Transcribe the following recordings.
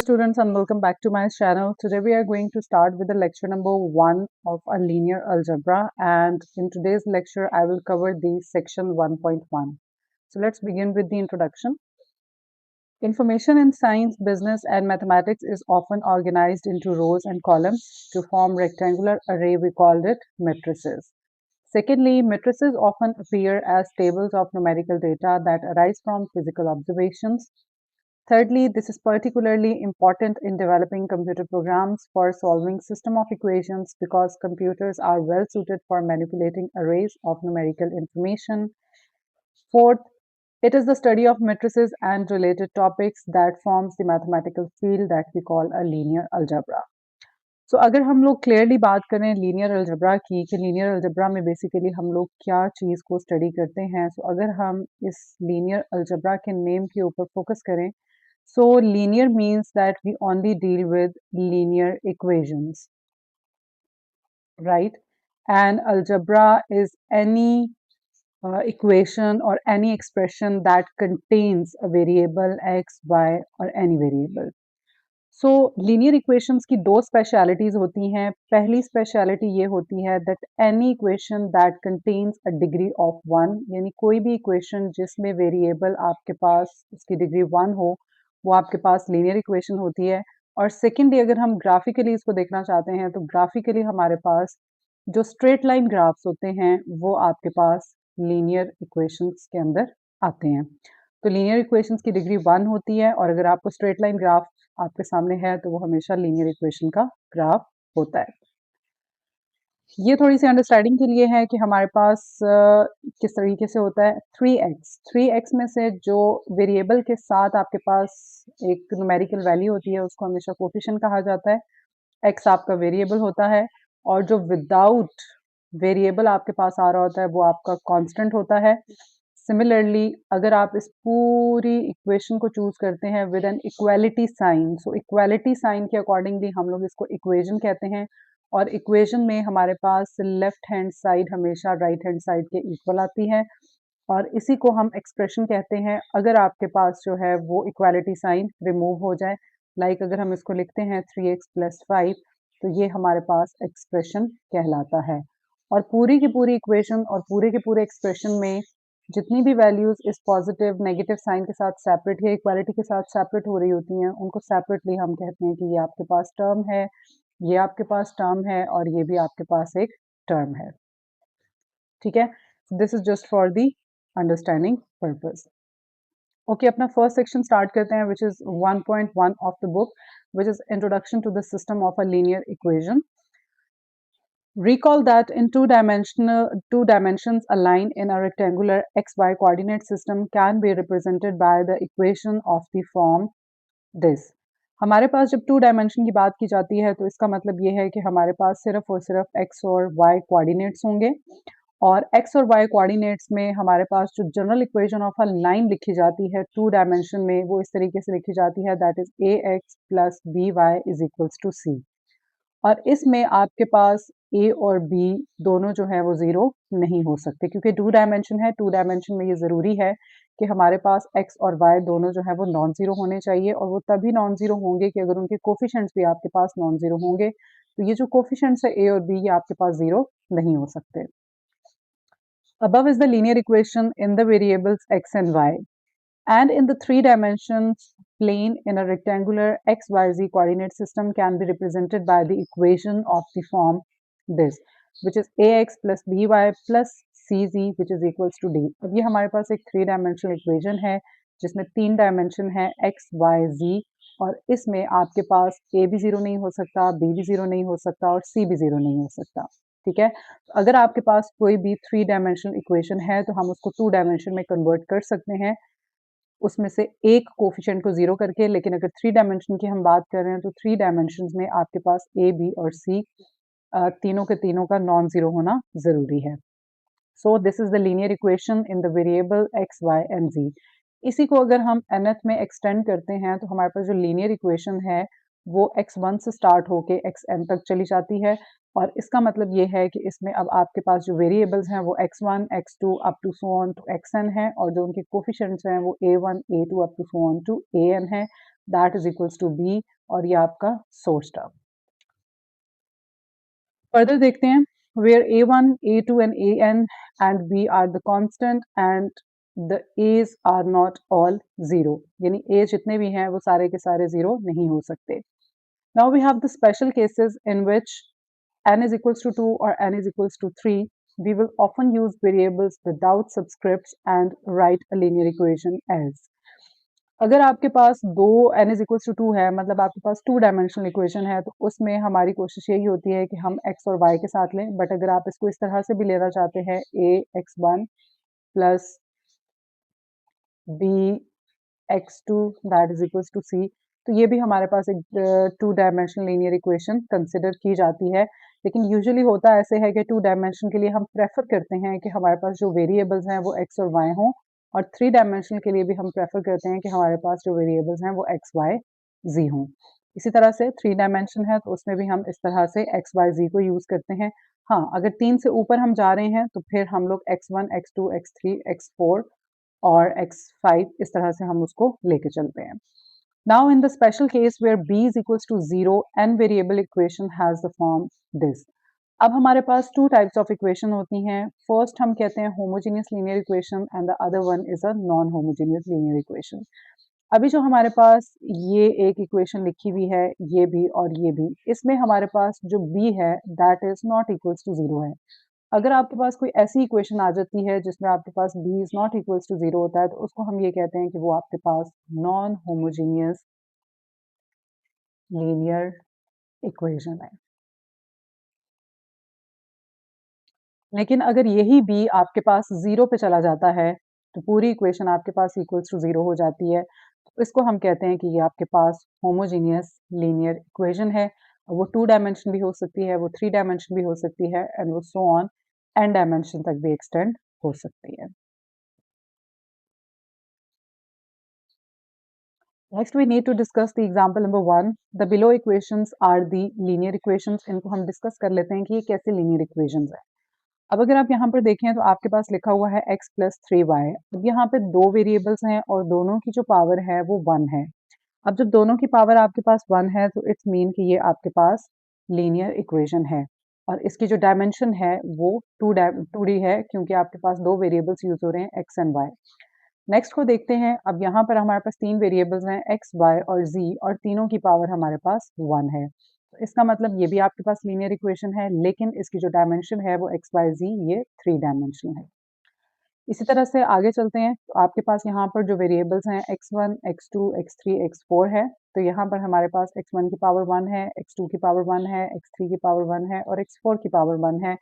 students, and welcome back to my channel. Today we are going to start with the lecture number 1 of a linear algebra, and in today's lecture I will cover the section 1.1. So let's begin with the introduction. Information in science, business and mathematics is often organized into rows and columns to form rectangular array. We called it matrices. Secondly, matrices often appear as tables of numerical data that arise from physical observations. Thirdly, this is particularly important in developing computer programs for solving system of equations because computers are well suited for manipulating arrays of numerical information. Fourth, it is the study of matrices and related topics that forms the mathematical field that we call a linear algebra. So अगर हम लोग clearly बात करें linear अलजब्रा की कि linear अलजब्रा में basically हम लोग क्या चीज़ को स्टडी करते हैं, सो अगर हम इस लीनियर अलजब्रा के नेम के ऊपर फोकस करें, so linear means that we only deal with linear equations, right? And algebra is any equation or any expression that contains a variable x, y or any variable. So linear equations की दो specialities होती हैं. पहली speciality ये होती है that any equation that contains a degree of 1, यानी कोई भी equation जिसमें variable आपके पास उसकी degree 1 हो, वो आपके पास linear equation होती है. और सेकेंडली अगर हम ग्राफिकली इसको देखना चाहते हैं तो ग्राफिकली हमारे पास जो स्ट्रेट लाइन ग्राफ्स होते हैं वो आपके पास लीनियर इक्वेशंस के अंदर आते हैं. तो लीनियर इक्वेशंस की डिग्री 1 होती है और अगर आपको स्ट्रेट लाइन ग्राफ आपके सामने है तो वो हमेशा लीनियर इक्वेशन का ग्राफ होता है. ये थोड़ी सी अंडरस्टैंडिंग के लिए है कि हमारे पास किस तरीके से होता है. 3x में से जो वेरिएबल के साथ आपके पास एक न्यूमेरिकल वैल्यू होती है उसको हमेशा कोफिशिएंट कहा जाता है. x आपका वेरिएबल होता है और जो विदाउट वेरिएबल आपके पास आ रहा होता है वो आपका कांस्टेंट होता है. सिमिलरली अगर आप इस पूरी इक्वेशन को चूज करते हैं with an equality sign, so equality sign के अकॉर्डिंगली हम लोग इसको इक्वेशन कहते हैं और इक्वेशन में हमारे पास लेफ्ट हैंड साइड हमेशा राइट हैंड साइड के इक्वल आती है और इसी को हम एक्सप्रेशन कहते हैं अगर आपके पास जो है वो इक्वालिटी साइन रिमूव हो जाए. लाइक अगर हम इसको लिखते हैं 3x + 5 तो ये हमारे पास एक्सप्रेशन कहलाता है. और पूरी की पूरी इक्वेशन और पूरे के पूरे एक्सप्रेशन में जितनी भी वैल्यूज इस पॉजिटिव नेगेटिव साइन के साथ सेपरेट या इक्वालिटी के साथ सेपरेट हो रही होती हैं उनको सेपरेटली हम कहते हैं कि ये आपके पास टर्म है, ये आपके पास टर्म है और ये भी आपके पास एक टर्म है. ठीक है, this is just for the understanding purpose. Okay, अपना फर्स्ट सेक्शन स्टार्ट करते हैं which is 1.1 of the book which is introduction to the system of a linear equation. Recall that in two dimensions, a line in a rectangular xy coordinate system can be represented by the equation of the form this. हमारे पास जब to dimension की बात की जाती है तो इसका मतलब ये है कि हमारे पास सिर्फ और सिर्फ x और y कोऑर्डिनेट्स होंगे और x और y कोऑर्डिनेट्स में हमारे पास जो general equation of a line लिखी जाती है टू डायमेंशन में वो इस तरीके से लिखी जाती है that is ax + by is equals to c. और इसमें आपके पास a और b दोनों जो है वो ज़ीरो नहीं हो सकते क्योंकि टू डायमेंशन है. टू डायमेंशन में ये ज़रूरी है कि हमारे पास x और y दोनों जो है वो नॉन ज़ीरो होने चाहिए और वो तभी नॉन ज़ीरो होंगे कि अगर उनके कोफिशिएंट्स भी आपके पास नॉन ज़ीरो होंगे. तो ये जो कोफिशिएंट्स है a और b ये आपके पास ज़ीरो नहीं हो सकते. Above is the linear equation in the variables x and y and in the three dimensions plane in a rectangular xyz coordinate system can be represented by the equation of the form this which is ax plus by plus cz which is equals to d. अब ये हमारे पास एक three dimensional equation है जिसमें तीन dimension है x y z और इसमें आपके पास a भी ज़ीरो नहीं हो सकता, b भी ज़ीरो नहीं हो सकता और c भी ज़ीरो नहीं हो सकता. ठीक है, तो अगर आपके पास कोई भी थ्री डायमेंशनल इक्वेशन है तो हम उसको टू डायमेंशन में कन्वर्ट कर सकते हैं उसमें से एक कोफिशिएंट को ज़ीरो करके. लेकिन अगर थ्री डायमेंशन की हम बात कर रहे हैं तो थ्री डायमेंशंस में आपके पास ए बी और सी तीनों के तीनों का नॉन ज़ीरो होना ज़रूरी है. So this is the linear equation in the variable X Y and Z. इसी को अगर हम nth में एक्सटेंड करते हैं तो हमारे पास जो लीनियर इक्वेशन है वो x1 से स्टार्ट होके xn तक चली जाती है और इसका मतलब ये है कि इसमें अब आपके पास जो वेरिएबल्स हैं वो x1 x2 up to so on to xn है और जो उनके कोफिशिएंट्स हैं वो a1 a2 up to so on to an है. That is equals to B, और ये आपका सोर्स टर्म। फर्दर देखते हैं, where a1, a2 and an and b are the constant and the a's are not all zero, यानी a जितने भी हैं वो सारे के सारे जीरो नहीं हो सकते। Now we have the special cases in which n is equals to 2 or n is equals to 3. We will often use variables without subscripts and write a linear equation as. अगर आपके पास दो n is equals to 2 है, मतलब आपके पास two dimensional equation है, तो उसमें हमारी कोशिश यही होती है कि हम x और y के साथ लें। बट अगर आप इसको इस तरह से भी लेना चाहते हैं, a x1 plus b x2 that is equals to c, तो ये भी हमारे पास एक two dimensional linear equation consider की जाती है। लेकिन यूजुअली होता ऐसे है कि टू डायमेंशन के लिए हम प्रेफर करते हैं कि हमारे पास जो वेरिएबल्स हैं वो x और y हों, और थ्री डायमेंशनल के लिए भी हम प्रेफर करते हैं कि हमारे पास जो वेरिएबल्स हैं वो एक्स वाई जी हों। इसी तरह से थ्री डायमेंशन है तो उसमें भी हम इस तरह से एक्स वाई जी को यूज़ करते हैं। हाँ, अगर तीन से ऊपर हम जा रहे हैं तो फिर हम लोग x1, x2, x3, x4 और x5 इस तरह से हम उसको लेके चलते हैं। Now in the special case where b is equals to 0, n variable equation has the form this. अब हमारे पास टू टाइप्स ऑफ इक्वेशन होती हैं। फर्स्ट हम कहते हैं homogeneous linear equation and the other one is a non homogeneous linear equation. अभी जो हमारे पास ये एक इक्वेशन लिखी हुई है, ये भी और ये भी, इसमें हमारे पास जो b है that is not equals to 0 है। अगर आपके पास कोई ऐसी इक्वेशन आ जाती है जिसमें आपके पास b is not equals to 0 होता है, तो उसको हम ये कहते हैं कि वो आपके पास नॉन होमोजेनियस लीनियर इक्वेशन है। लेकिन अगर यही b आपके पास 0 पे चला जाता है, तो पूरी इक्वेशन आपके पास इक्वल्स टू 0 हो जाती है। तो इसको हम कहते हैं कि ये आपके पास होमोजेनियस लीनियर इक्वेशन है। वो टू डायमेंशन भी हो सकती है, वो थ्री डायमेंशन भी हो सकती है, एंड वो सो ऑन एन डायमेंशन तक भी एक्सटेंड हो सकती है। Next, we need to discuss the example number 1. The below equations are the linear equations. इनको हम डिस्कस कर लेते हैं कि ये कैसे linear equations है। अब अगर आप यहाँ पर देखें तो आपके पास लिखा हुआ है x प्लस 3y। अब यहाँ पे दो वेरिएबल्स हैं और दोनों की जो पावर है वो 1 है। अब जब दोनों की पावर आपके पास 1 है तो इट्स मीन कि ये आपके पास लीनियर इक्वेशन है, और इसकी जो डायमेंशन है वो 2D है, क्योंकि आपके पास दो वेरिएबल्स यूज हो रहे हैं x एंड y। नेक्स्ट को देखते हैं। अब यहाँ पर हमारे पास तीन वेरिएबल्स हैं x, y और z, और तीनों की पावर हमारे पास 1 है। तो इसका मतलब ये भी आपके पास लीनियर इक्वेशन है, लेकिन इसकी जो डायमेंशन है वो x, y, z ये थ्री डायमेंशनल है। इसी तरह से आगे चलते हैं, तो आपके पास यहाँ पर जो वेरिएबल्स हैं x1, x2, x3, x4 है। तो यहाँ पर हमारे पास x1 की पावर 1 है, x2 की पावर 1 है, x3 की पावर 1 है और x4 की पावर 1 है,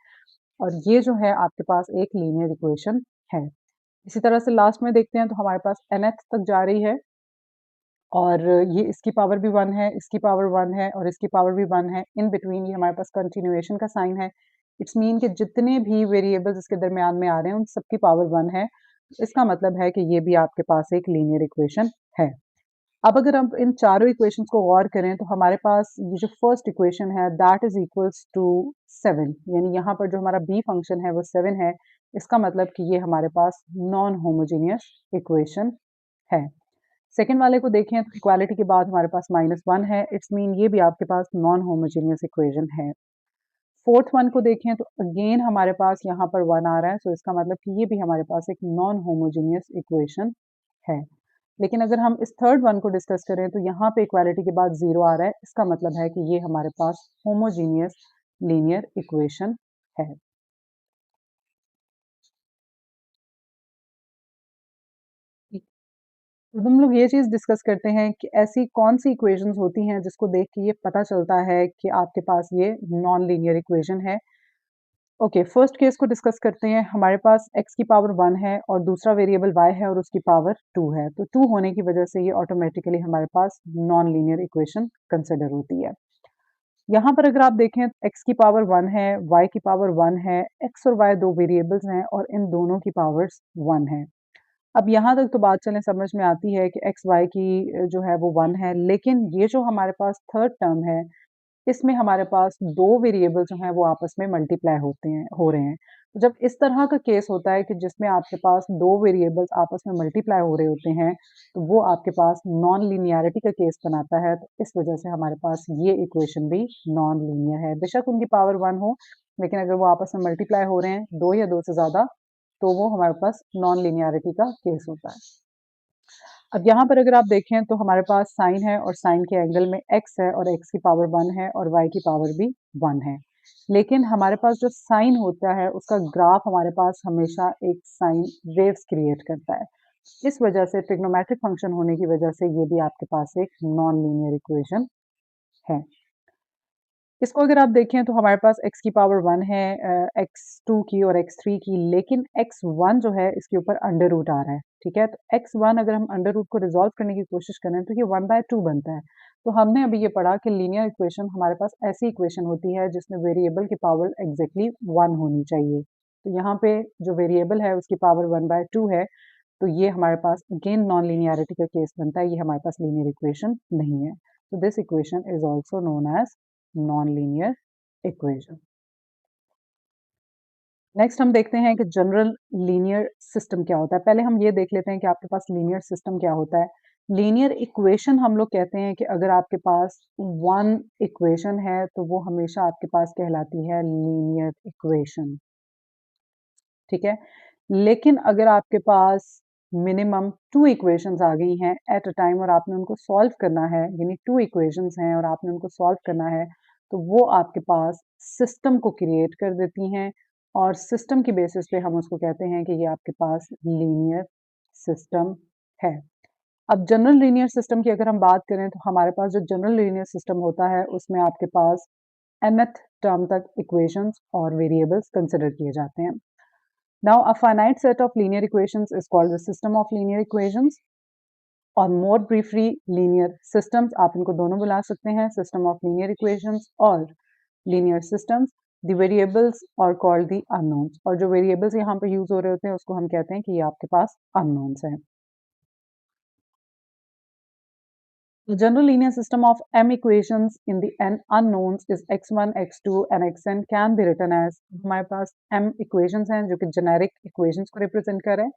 और ये जो है आपके पास एक लीनियर इक्वेशन है। इसी तरह से लास्ट में देखते हैं तो हमारे पास nth तक जा रही है, और ये इसकी पावर भी 1 है, इसकी पावर 1 है और इसकी पावर भी 1 है। इन बिटवीन ये हमारे पास कंटिन्यूएशन का साइन है। इट्स मीन कि जितने भी वेरिएबल्स इसके दरमियान में आ रहे हैं उन सबकी पावर 1 है। इसका मतलब है कि ये भी आपके पास एक लीनियर इक्वेशन है। अब अगर हम इन चारों इक्वेशंस को गौर करें तो हमारे पास ये जो फर्स्ट इक्वेशन है दैट इज इक्वल्स टू 7, यानी यहाँ पर जो हमारा b फंक्शन है वो 7 है। इसका मतलब कि ये हमारे पास नॉन होमोजेनियस इक्वेशन है। सेकंड वाले को देखें तो इक्वालिटी के बाद हमारे पास -1 है। इट्स मीन ये भी आपके पास नॉन होमोजेनियस इक्वेशन है। फोर्थ वन को देखें तो अगेन हमारे पास यहाँ पर 1 आ रहा है, सो इसका मतलब कि ये भी हमारे पास एक नॉन होमोजेनियस इक्वेशन है। लेकिन अगर हम इस थर्ड वन को डिस्कस करें तो यहाँ पे इक्वालिटी के बाद 0 आ रहा है। इसका मतलब है कि ये हमारे पास होमोजेनियस लीनियर इक्वेशन है। तो हम लोग ये चीज़ डिस्कस करते हैं कि ऐसी कौन-सी इक्वेशंस होती हैं जिसको देख के ये पता चलता है कि आपके पास ये नॉन लीनियर इक्वेशन है। ओके, फर्स्ट केस को डिस्कस करते हैं। हमारे पास x की पावर 1 है और दूसरा वेरिएबल y है और उसकी पावर 2 है। तो 2 होने की वजह से ये ऑटोमेटिकली हमारे पास नॉन लीनियर इक्वेशन कंसिडर होती है। यहाँ पर अगर आप देखें x की पावर 1 है, y की पावर 1 है, x और y दो वेरिएबल्स हैं और इन दोनों की पावर्स 1 है। अब यहाँ तक तो बात चलें समझ में आती है कि x, y की जो है वो 1 है, लेकिन ये जो हमारे पास थर्ड टर्म है इसमें हमारे पास 2 वेरिएबल जो हैं वो आपस में मल्टीप्लाई हो रहे हैं। तो जब इस तरह का केस होता है कि जिसमें आपके पास 2 वेरिएबल्स आपस में मल्टीप्लाई हो रहे होते हैं, तो वो आपके पास नॉन लीनियरिटी का केस बनाता है। तो इस वजह से हमारे पास ये इक्वेशन भी नॉन लीनियर है। बेशक उनकी पावर 1 हो, लेकिन अगर वो आपस में मल्टीप्लाई हो रहे हैं 2 या 2 से ज़्यादा, तो वो हमारे पास नॉन लीनियरिटी का केस होता है। अब यहाँ पर अगर आप देखें तो हमारे पास साइन है और साइन के एंगल में एक्स है और एक्स की पावर 1 है और वाई की पावर भी 1 है। लेकिन हमारे पास जो साइन होता है उसका ग्राफ हमारे पास हमेशा एक साइन वेव्स क्रिएट करता है। इस वजह से ट्रिग्नोमेट्रिक फंक्शन होने की वजह से ये भी आपके पास एक नॉन लीनियर इक्वेशन है। इसको अगर आप देखें तो हमारे पास x की पावर 1 है, x2 की और x3 की, लेकिन x1 जो है इसके ऊपर अंडर रूट आ रहा है, ठीक है? तो x1 अगर हम अंडर रूट को रिजॉल्व करने की कोशिश करें तो ये 1/2 बनता है। तो हमने अभी ये पढ़ा कि लीनियर इक्वेशन हमारे पास ऐसी इक्वेशन होती है जिसमें वेरिएबल की पावर एग्जैक्टली 1 होनी चाहिए। तो यहाँ पे जो वेरिएबल है उसकी पावर 1/2 है, तो ये हमारे पास अगेन नॉन लीनियरिटी का केस बनता है, ये हमारे पास लीनियर इक्वेशन नहीं है। तो this equation is also known as nonlinear equation. Next हम देखते हैं कि जनरल लीनियर सिस्टम क्या होता है। पहले हम ये देख लेते हैं कि आपके पास लीनियर सिस्टम क्या होता है। लीनियर इक्वेशन हम लोग कहते हैं कि अगर आपके पास वन इक्वेशन है तो वो हमेशा आपके पास कहलाती है लीनियर इक्वेशन, ठीक है? लेकिन अगर आपके पास मिनिमम 2 इक्वेशंस आ गई हैं एट अ टाइम और आपने उनको सॉल्व करना है, यानी 2 इक्वेशंस हैं और आपने उनको सॉल्व करना है, तो वो आपके पास सिस्टम को क्रिएट कर देती हैं और सिस्टम की बेसिस पे हम उसको कहते हैं कि ये आपके पास लीनियर सिस्टम है। अब जनरल लीनियर सिस्टम की अगर हम बात करें तो हमारे पास जो जनरल लीनियर सिस्टम होता है उसमें आपके पास nth टर्म तक इक्वेशंस और वेरिएबल्स कंसिडर किए जाते हैं। Now, a finite set of linear equations is called the system of linear equations, और more briefly linear systems आप इनको दोनों बुला सकते हैं, system of linear equations और linear systems. The variables are called the unknowns, और जो variables यहाँ पे use हो रहे होते हैं उसको हम कहते हैं कि ये आपके पास unknowns हैं। The general linear system of m equations in the n unknowns is x1, x2 and xn can be written as, हमारे पास m equations हैं जो कि generic equations को represent कर रहे हैं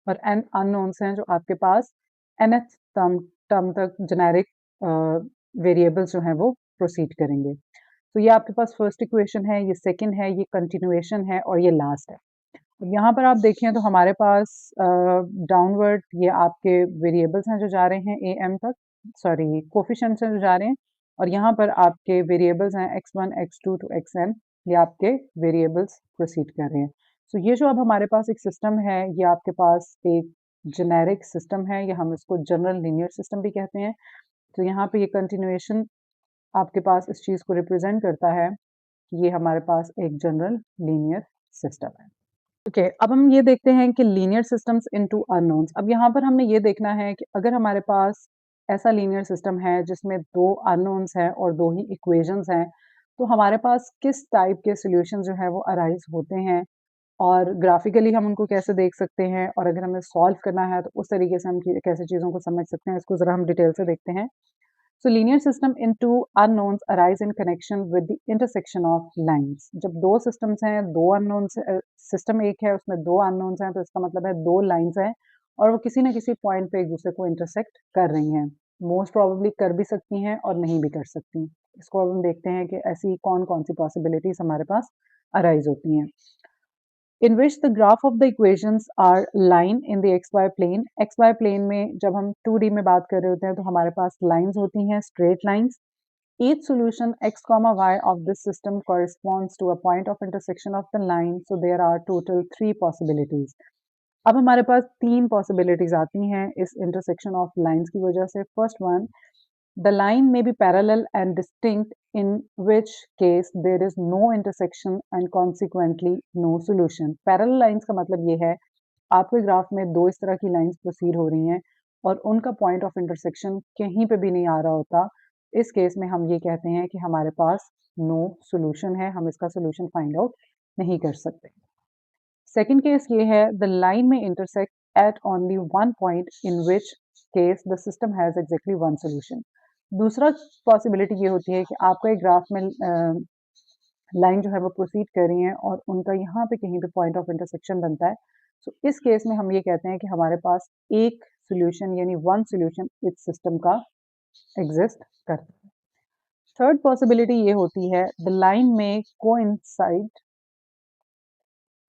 और n unknowns हैं जो आपके पास nth टर्म तक जेनेरिक वेरिएबल्स जो हैं वो प्रोसीड करेंगे। तो ये आपके पास फर्स्ट इक्वेशन है, ये सेकंड है, ये कंटिन्यूएशन है और ये लास्ट है। अब यहाँ पर आप देखें तो हमारे पास डाउनवर्ड ये आपके वेरिएबल्स हैं जो जा रहे हैं ए एम तक, सॉरी कोफिशिएंट्स हैं जो जा रहे हैं, और यहाँ पर आपके वेरिएबल्स हैं x1, x2 टू xn, ये आपके वेरिएबल्स प्रोसीड कर रहे हैं। सो ये जो अब हमारे पास एक सिस्टम है, ये आपके पास एक जेनेरिक सिस्टम है, या हम इसको जनरल लीनियर सिस्टम भी कहते हैं। तो यहाँ पे ये कंटिन्यूएशन आपके पास इस चीज़ को रिप्रेजेंट करता है कि ये हमारे पास एक जनरल लीनियर सिस्टम है। ओके, अब हम ये देखते हैं कि लीनियर सिस्टम्स इनटू अननोन्स। अब यहाँ पर हमने ये देखना है कि अगर हमारे पास ऐसा लीनियर सिस्टम है जिसमें 2 अननोन्स हैं और 2 ही इक्वेशंस हैं, तो हमारे पास किस टाइप के सॉल्यूशन जो है वो अराइज़ होते हैं और ग्राफिकली हम उनको कैसे देख सकते हैं, और अगर हमें सॉल्व करना है तो उस तरीके से हम कैसे चीज़ों को समझ सकते हैं, इसको ज़रा हम डिटेल से देखते हैं। So linear system in two unknowns arise in connection with the intersection of lines. जब दो systems हैं, दो unknowns, system एक है उसमें दो unknowns हैं, तो इसका मतलब है दो lines हैं और वो किसी न किसी point पे एक दूसरे को intersect कर रही हैं। Most probably कर भी सकती हैं और नहीं भी कर सकती। इसको अब हम देखते हैं कि ऐसी कौन-कौन सी possibilities हमारे पास arise होती हैं। In which the graph of the equations are line in the xy plane. xy plane में जब हम 2D में बात कर रहे होते हैं तो हमारे पास lines होती हैं, straight lines. Each solution x comma y of this system corresponds to a point of intersection of the line. So there are total 3 possibilities. अब हमारे पास 3 possibilities आती हैं इस intersection of lines की वजह से. First one, the line may be parallel and distinct, in which case there is no intersection and consequently no solution. Parallel lines का मतलब ये है आपके ग्राफ में दो इस तरह की लाइंस प्रोसीड हो रही हैं और उनका पॉइंट ऑफ इंटरसेक्शन कहीं पे भी नहीं आ रहा होता। इस केस में हम ये कहते हैं कि हमारे पास नो सॉल्यूशन है, हम इसका सॉल्यूशन फाइंड आउट नहीं कर सकते। सेकंड केस ये है, द लाइन में intersect at only one point, in which case the system has exactly one solution. दूसरा पॉसिबिलिटी ये होती है कि आपका एक ग्राफ में लाइन जो है वो प्रोसीड कर रही है और उनका यहाँ पे कहीं पे पॉइंट ऑफ इंटरसेक्शन बनता है। सो इस केस में हम ये कहते हैं कि हमारे पास एक सॉल्यूशन यानी वन सॉल्यूशन इस सिस्टम का एग्जिस्ट करता है। थर्ड पॉसिबिलिटी ये होती है द लाइन में coincide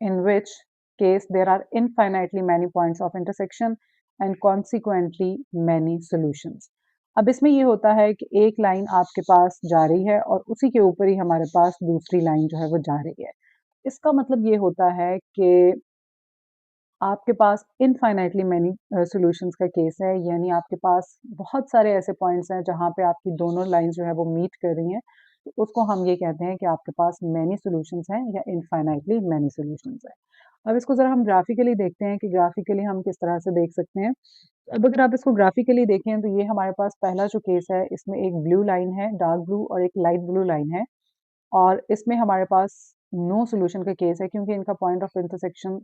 in which case there are infinitely many points of intersection and consequently many solutions. अब इसमें ये होता है कि एक लाइन आपके पास जा रही है और उसी के ऊपर ही हमारे पास दूसरी लाइन जो है वो जा रही है। इसका मतलब ये होता है कि आपके पास इनफाइनाइटली मैनी सॉल्यूशंस का केस है, यानी आपके पास बहुत सारे ऐसे पॉइंट्स हैं जहाँ पे आपकी दोनों लाइंस जो है वो मीट कर रही हैं, तो उसको हम ये कहते हैं कि आपके पास मैनी सॉल्यूशंस हैं या इनफाइनाइटली मैनी सॉल्यूशंस हैं। अब इसको ज़रा हम ग्राफिकली देखते हैं कि ग्राफिकली हम किस तरह से देख सकते हैं। अब अगर आप इसको ग्राफिकली देखें तो ये हमारे पास पहला जो केस है, इसमें एक ब्लू लाइन है, डार्क ब्लू और एक लाइट ब्लू लाइन है और इसमें हमारे पास नो सॉल्यूशन का केस है क्योंकि इनका पॉइंट ऑफ इंटरसेक्शन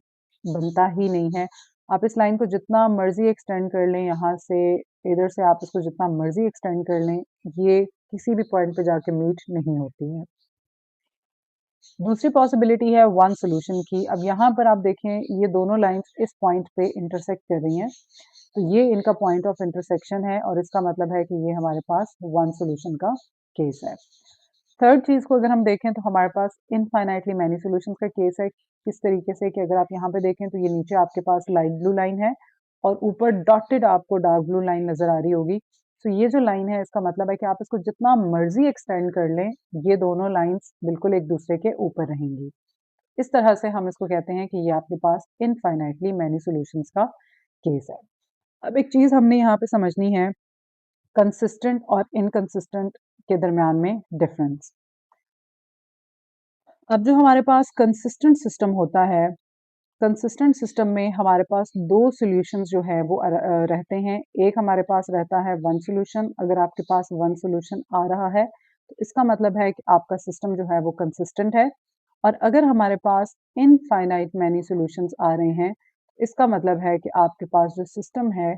बनता ही नहीं है। आप इस लाइन को जितना मर्ज़ी एक्सटेंड कर लें यहाँ से, इधर से आप इसको जितना मर्ज़ी एक्सटेंड कर लें, ये किसी भी पॉइंट पे जाके मीट नहीं होती है। दूसरी पॉसिबिलिटी है वन सॉल्यूशन की। अब यहाँ पर आप देखें ये दोनों लाइन्स इस पॉइंट पे इंटरसेक्ट कर रही हैं, तो ये इनका पॉइंट ऑफ इंटरसेक्शन है और इसका मतलब है कि ये हमारे पास वन सॉल्यूशन का केस है। थर्ड चीज़ को अगर हम देखें तो हमारे पास इनफाइनाइटली मैनी सॉल्यूशंस का केस है। किस तरीके से कि अगर आप यहाँ पे देखें तो ये नीचे आपके पास लाइट ब्लू लाइन है और ऊपर डॉटेड आपको डार्क ब्लू लाइन नज़र आ रही होगी। तो ये जो लाइन है इसका मतलब है कि आप इसको जितना मर्ज़ी एक्सटेंड कर लें, ये दोनों लाइन्स बिल्कुल एक दूसरे के ऊपर रहेंगी। इस तरह से हम इसको कहते हैं कि ये आपके पास इनफाइनाइटली मैनी सॉल्यूशंस का केस है। अब एक चीज़ हमने यहाँ पे समझनी है, कंसिस्टेंट और इनकंसिस्टेंट के दरमियान में डिफरेंस। अब जो हमारे पास कंसिस्टेंट सिस्टम होता है, कंसिस्टेंट सिस्टम में हमारे पास 2 सॉल्यूशंस जो है वो रहते हैं। एक हमारे पास रहता है वन सॉल्यूशन। अगर आपके पास वन सॉल्यूशन आ रहा है, तो इसका मतलब है कि आपका सिस्टम जो है वो कंसिस्टेंट है और अगर हमारे पास इनफाइनाइट मैनी सॉल्यूशंस आ रहे हैं, इसका मतलब है कि आपके पास जो सिस्टम है,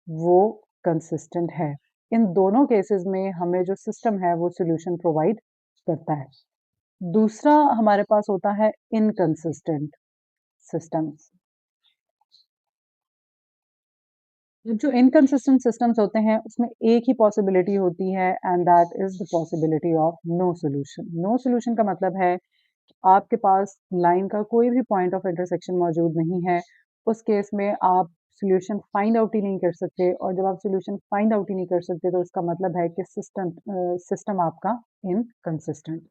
वो कंसिस्टेंट है। इन दोनों केसेस में हमें जो सिस्टम है वो सॉल्यूशन प्रोवाइड करता है। दूसरा हमारे पास होता है इनकंसिस्टेंट सिस्टम्स। जो इनकंसिस्टेंट सिस्टम्स होते हैं उसमें एक ही पॉसिबिलिटी होती है and that is the possibility of no solution. No solution का मतलब है कि आपके पास लाइन का कोई भी पॉइंट ऑफ इंटरसेक्शन मौजूद नहीं है। उस केस में आप सॉल्यूशन फाइंड आउट ही नहीं कर सकते और जब आप सॉल्यूशन फाइंड आउट ही नहीं कर सकते तो इसका मतलब है कि सिस्टम आपका inconsistent.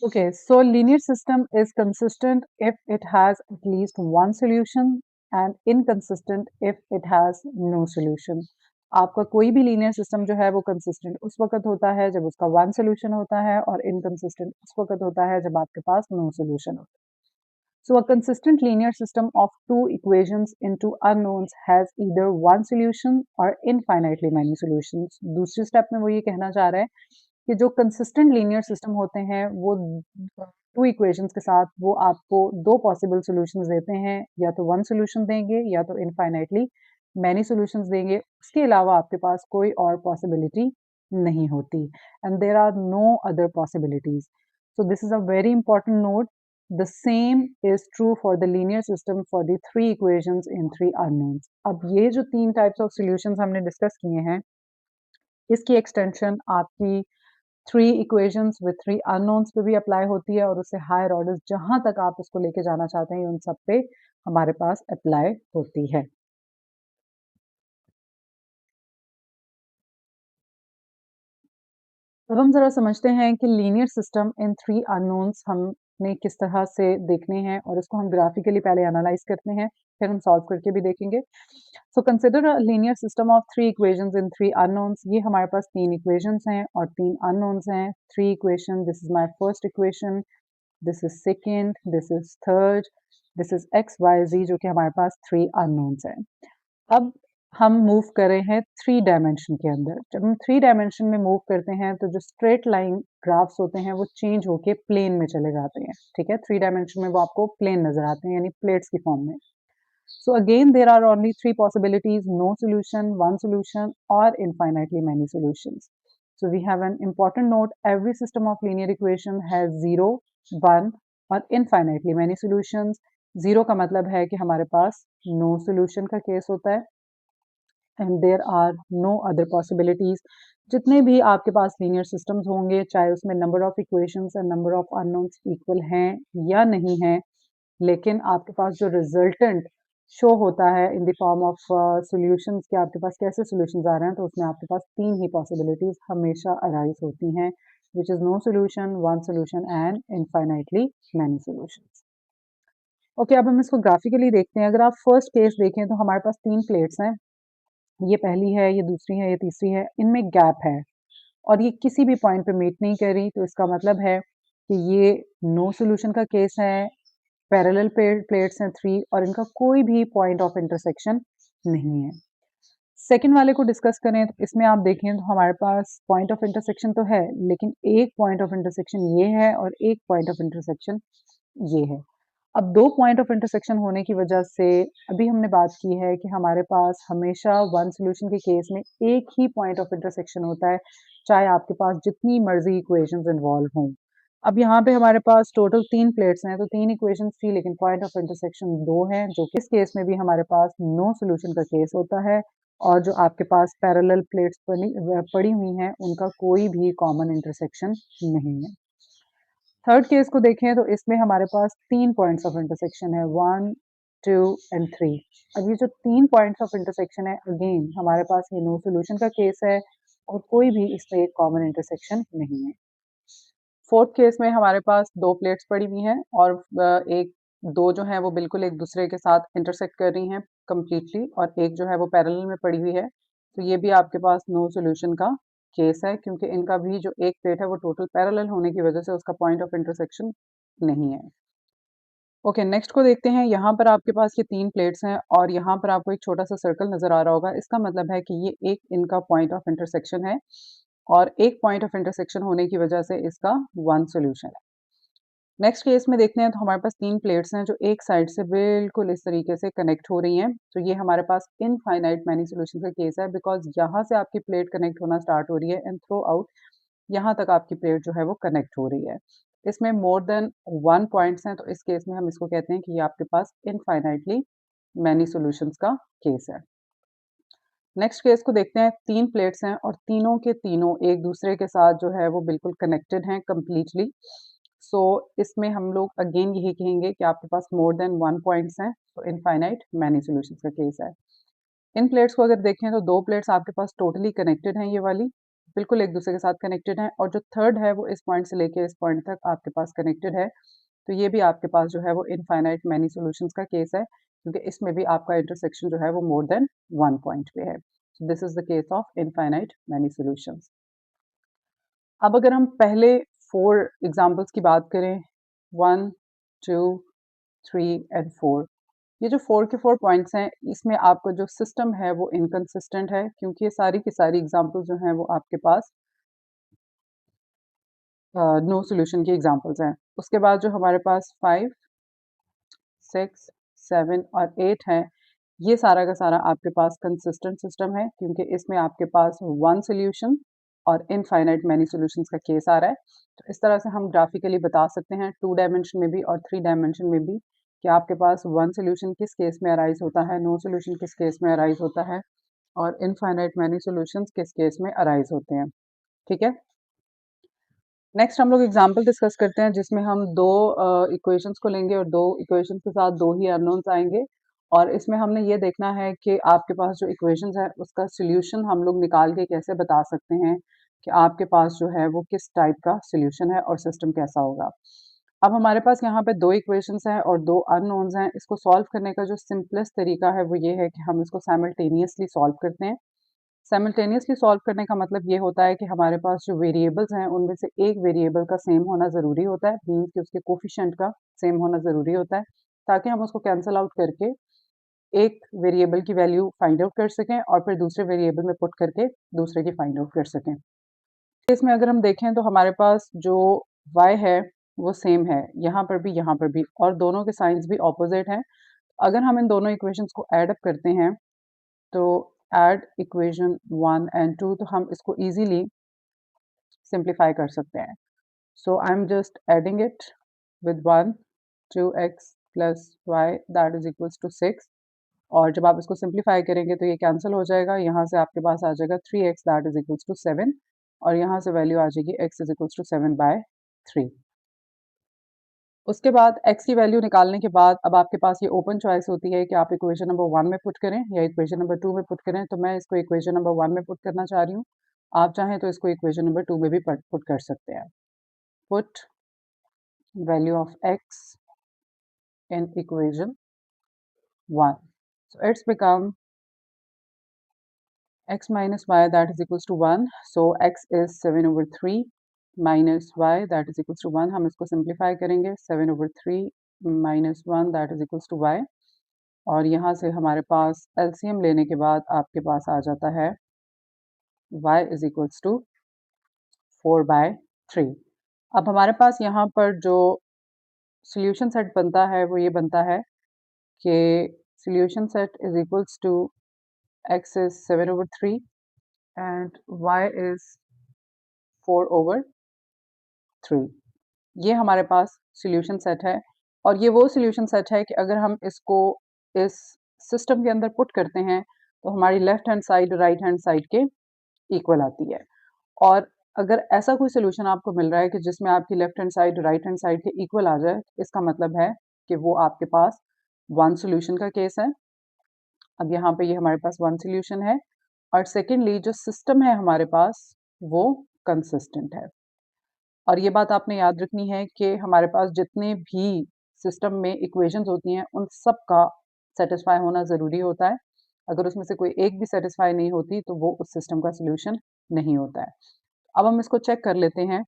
Okay, so linear system is consistent if it has at least one solution and inconsistent if it has no solution. आपका कोई भी लीनियर सिस्टम जो है वो कंसिस्टेंट उस वक्त होता है जब उसका वन सोल्यूशन होता है और इनकंसिस्टेंट उस वक्त होता है जब आपके पास नो सोल्यूशन होता है. So a consistent linear system of two equations into unknowns has either one solution or infinitely many solutions. दूसरे स्टेप में वो ये कहना चाह रहा है कि जो कंसिस्टेंट लीनियर सिस्टम होते हैं वो टू इक्वेशंस के साथ वो आपको दो पॉसिबल सॉल्यूशंस देते हैं, या तो वन सॉल्यूशन देंगे या तो इनफाइनाइटली मैनी सॉल्यूशंस देंगे। उसके अलावा आपके पास कोई और पॉसिबिलिटी नहीं होती and there are no other possibilities. So this is a very important note. The same is true for the linear system for the three equations in three unknowns. अब ये जो तीन टाइप्स ऑफ सॉल्यूशंस हमने discuss किए हैं, इसकी extension आपकी three equations with three unknowns पे भी अप्लाई होती है और उससे हायर ऑर्डर्स जहां तक आप उसको लेके जाना चाहते हैं उन सब पे हमारे पास अप्लाई होती है। अब हम जरा समझते हैं कि linear system in three unknowns हमने किस तरह से देखने हैं और इसको हम ग्राफिकली पहले एनालाइज करते हैं, फिर हम सॉल्व करके भी देखेंगे। So consider a linear system of three equations in three unknowns. ये हमारे पास तीन इक्वेशंस हैं और तीन अननोन्स हैं। Three equation, this is my first equation, this is second, this is third, this is X Y Z, जो कि हमारे पास थ्री अननोन्स हैं। अब हम मूव कर रहे हैं थ्री डायमेंशन के अंदर। जब हम थ्री डायमेंशन में मूव करते हैं तो जो स्ट्रेट लाइन ग्राफ्स होते हैं वो चेंज होके प्लेन में चले जाते हैं। ठीक है, थ्री डायमेंशन में वो आपको प्लेन नजर आते हैं यानी प्लेट्स की फॉर्म में। So again, there are only three possibilities: no solution, one solution, or infinitely many solutions. So we have an important note: every system of linear equation has zero, one और infinitely many solutions. Zero का मतलब है कि हमारे पास no solution का case होता है, and there are no other possibilities. जितने भी आपके पास linear systems होंगे, चाहे उसमें number of equations and number of unknowns equal हैं या नहीं हैं, लेकिन आपके पास जो रिजल्टेंट शो होता है in the form of solutions कि आपके पास कैसे सॉल्यूशंस आ रहे हैं, तो उसमें आपके पास तीन ही पॉसिबिलिटीज हमेशा अराइज होती हैं, which is no solution, one solution and infinitely many solutions. Okay, अब हम इसको ग्राफिकली देखते हैं। अगर आप फर्स्ट केस देखें तो हमारे पास तीन प्लेट्स हैं, ये पहली है, ये दूसरी है, ये तीसरी है, इनमें गैप है और ये किसी भी पॉइंट पे मीट नहीं कर रही, तो इसका मतलब है कि ये नो सॉल्यूशन का केस है। पैरेलल प्लेट्स हैं थ्री और इनका कोई भी पॉइंट ऑफ इंटरसेक्शन नहीं है। सेकंड वाले को डिस्कस करें तो इसमें आप देखें तो हमारे पास पॉइंट ऑफ इंटरसेक्शन तो है, लेकिन एक पॉइंट ऑफ इंटरसेक्शन ये है और एक पॉइंट ऑफ इंटरसेक्शन ये है। अब दो पॉइंट ऑफ इंटरसेक्शन होने की वजह से अभी हमने बात की है कि हमारे पास हमेशा वन सॉल्यूशन के केस में एक ही पॉइंट ऑफ इंटरसेक्शन होता है, चाहे आपके पास जितनी मर्जी इक्वेशंस इन्वॉल्व हों। अब यहाँ पे हमारे पास टोटल तीन प्लेट्स हैं, तो तीन इक्वेशंस थी, लेकिन पॉइंट ऑफ इंटरसेक्शन दो हैं, जो कि इस केस में भी हमारे पास नो सॉल्यूशन का केस होता है। और जो आपके पास पैरेलल प्लेट्स पड़ी हुई हैं, उनका कोई भी कॉमन इंटरसेक्शन नहीं है। थर्ड केस को देखें तो इसमें हमारे पास तीन पॉइंट्स ऑफ इंटरसेक्शन है, वन, टू एंड थ्री। अब ये जो तीन पॉइंट्स ऑफ इंटरसेक्शन है, अगेन हमारे पास ये नो सॉल्यूशन का केस है और कोई भी इसमें एक कॉमन इंटरसेक्शन नहीं है। फोर्थ केस में हमारे पास दो प्लेट्स पड़ी हुई हैं और एक दो जो है वो बिल्कुल एक दूसरे के साथ इंटरसेक्ट कर रही हैं कम्प्लीटली, और एक जो है वो पैरेलल में पड़ी हुई है, तो ये भी आपके पास नो सॉल्यूशन का केस है, क्योंकि इनका भी जो एक प्लेट है वो टोटल पैरेलल होने की वजह से उसका पॉइंट ऑफ इंटरसेक्शन नहीं है। ओके, नेक्स्ट को देखते हैं। यहाँ पर आपके पास ये तीन प्लेट्स हैं और यहाँ पर आपको एक छोटा सा सर्कल नज़र आ रहा होगा, इसका मतलब है कि ये एक इनका पॉइंट ऑफ इंटरसेक्शन है और एक पॉइंट ऑफ इंटरसेक्शन होने की वजह से इसका वन सॉल्यूशन है। नेक्स्ट केस में देखते हैं तो हमारे पास तीन प्लेट्स हैं जो एक साइड से बिल्कुल इस तरीके से कनेक्ट हो रही हैं, तो ये हमारे पास इनफाइनाइट मैनी सॉल्यूशन का केस है, बिकॉज यहाँ से आपकी प्लेट कनेक्ट होना स्टार्ट हो रही है एंड थ्रू आउट यहाँ तक आपकी प्लेट जो है वो कनेक्ट हो रही है। इसमें मोर देन वन पॉइंट्स हैं, तो इस केस में हम इसको कहते हैं कि ये आपके पास इनफाइनाइटली मैनी सॉल्यूशंस का केस है। नेक्स्ट केस को देखते हैं। तीन प्लेट्स हैं और तीनों के तीनों एक दूसरे के साथ जो है वो बिल्कुल कनेक्टेड हैं कम्प्लीटली। सो इसमें हम लोग अगेन यही कहेंगे कि आपके पास मोर देन वन पॉइंट्स हैं, तो इनफाइनाइट मैनी सॉल्यूशंस का केस है। इन प्लेट्स को अगर देखें तो दो प्लेट्स आपके पास टोटली कनेक्टेड हैं, ये वाली बिल्कुल एक दूसरे के साथ कनेक्टेड हैं, और जो थर्ड है वो इस पॉइंट से लेके इस पॉइंट तक आपके पास कनेक्टेड है, तो ये भी आपके पास जो है वो इनफाइनाइट मैनी सॉल्यूशंस का केस है, क्योंकि इसमें भी आपका इंटरसेक्शन जो है वो मोर देन वन पॉइंट पे है। This is the case of infinite many solutions. अब अगर हम पहले फोर एग्जांपल्स की बात करें, one, two, three and four, ये जो फोर के फोर पॉइंट्स हैं, इसमें आपका जो सिस्टम है वो इनकंसिस्टेंट है, क्योंकि ये सारी की सारी एग्जांपल्स जो हैं वो आपके पास नो सॉल्यूशन की एग्जांपल्स हैं। उसके बाद जो हमारे पास फाइव, सिक्स, सेवन और एट है, ये सारा का सारा आपके पास कंसिस्टेंट सिस्टम है, क्योंकि इसमें आपके पास वन सॉल्यूशन और इनफाइनाइट मैनी सॉल्यूशंस का केस आ रहा है। तो इस तरह से हम ग्राफिकली बता सकते हैं टू डायमेंशन में भी और थ्री डायमेंशन में भी कि आपके पास वन सॉल्यूशन किस केस में अराइज होता है, नो सॉल्यूशन किस केस में अराइज होता है, और इनफाइनाइट मैनी सॉल्यूशंस किस केस में अराइज होते हैं। ठीक है, नेक्स्ट हम लोग एग्जांपल डिस्कस करते हैं जिसमें हम दो इक्वेशंस को लेंगे और दो इक्वेशंस के साथ दो ही अननोन्स आएंगे, और इसमें हमने ये देखना है कि आपके पास जो इक्वेशंस है उसका सॉल्यूशन हम लोग निकाल के कैसे बता सकते हैं कि आपके पास जो है वो किस टाइप का सॉल्यूशन है और सिस्टम कैसा होगा। अब हमारे पास यहाँ पे दो इक्वेशंस हैं और दो अननोन्स हैं। इसको सॉल्व करने का जो सिंपलेस्ट तरीका है वो ये है कि हम इसको साइमल्टेनियसली सॉल्व करते हैं। साइमल्टेनियसली सॉल्व करने का मतलब ये होता है कि हमारे पास जो वेरिएबल्स हैं उनमें से एक वेरिएबल का सेम होना ज़रूरी होता है, मीन्स कि उसके कोफिशिएंट का सेम होना ज़रूरी होता है, ताकि हम उसको कैंसल आउट करके एक वेरिएबल की वैल्यू फाइंड आउट कर सकें और फिर दूसरे वेरिएबल में पुट करके दूसरे की फाइंड आउट कर सकें। इसमें अगर हम देखें तो हमारे पास जो y है वो सेम है यहाँ पर भी और दोनों के साइंस भी ऑपोजिट हैं। अगर हम इन दोनों इक्वेशंस को ऐड अप करते हैं तो ऐड इक्वेशन 1 एंड 2, तो हम इसको इजीली सिंप्लीफाई कर सकते हैं. So I'm just adding it with 1, 2x plus y that is equals to 6. और जब आप इसको सिंप्लीफाई करेंगे तो ये कैंसिल हो जाएगा. यहाँ से आपके पास आ जाएगा 3x that is equals to 7 और यहाँ से वैल्यू आ जाएगी x is equals to 7/3. उसके बाद x की वैल्यू निकालने के बाद अब आपके पास ये ओपन चॉइस होती है कि आप इक्वेशन नंबर 1 में पुट करें या इक्वेशन नंबर 2 में पुट करें. तो मैं इसको इक्वेशन नंबर 1 में पुट करना चाह रही हूँ. आप चाहें तो इसको इक्वेशन नंबर 2 में भी पुट कर सकते हैं. Put value of x in equation 1. So it's become x minus y that is equals to 1. So x is 7/3 minus y that is equals to 1. हम इसको simplify करेंगे. 7/3 minus 1 that is equals to y. और यहाँ से हमारे पास LCM लेने के बाद आपके पास आ जाता है y is equals to 4/3. अब हमारे पास यहाँ पर जो solution set बनता है वो ये बनता है कि solution set is equals to x is 7/3 and y is 4/3. ये हमारे पास solution set है और ये वो solution set है कि अगर हम इसको इस सिस्टम के अंदर पुट करते हैं तो हमारी left hand side right hand side के इक्वल आती है. और अगर ऐसा कोई सोल्यूशन आपको मिल रहा है कि जिसमें आपकी left hand side right hand side के इक्वल आ जाए, इसका मतलब है कि वो आपके पास वन सोल्यूशन का केस है. अब यहाँ पे ये हमारे पास वन सोल्यूशन है और सेकेंडली जो सिस्टम है हमारे पास वो कंसिस्टेंट है. और ये बात आपने याद रखनी है कि हमारे पास जितने भी सिस्टम में इक्वेशंस होती हैं उन सब का सेटिस्फाई होना ज़रूरी होता है. अगर उसमें से कोई एक भी सेटिस्फाई नहीं होती तो वो उस सिस्टम का सोल्यूशन नहीं होता है. अब हम इसको चेक कर लेते हैं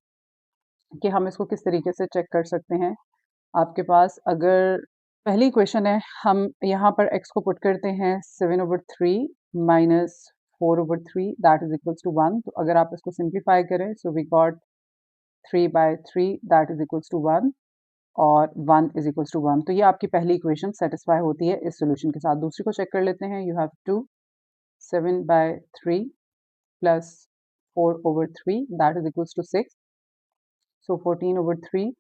कि हम इसको किस तरीके से चेक कर सकते हैं. आपके पास अगर पहली इक्वेशन है, हम यहाँ पर x को पुट करते हैं 7/3 minus 4/3 that is equals to 1. तो अगर आप इसको सिंप्लीफाई करें so we got 3/3 that is equals to 1 और 1 इज इक्वल्स टू 1. तो ये आपकी पहली इक्वेशन सेटिस्फाई होती है इस सोल्यूशन के साथ. दूसरी को चेक कर लेते हैं. You have 2 7/3 plus 4/3 that is equals to 6. So 14/3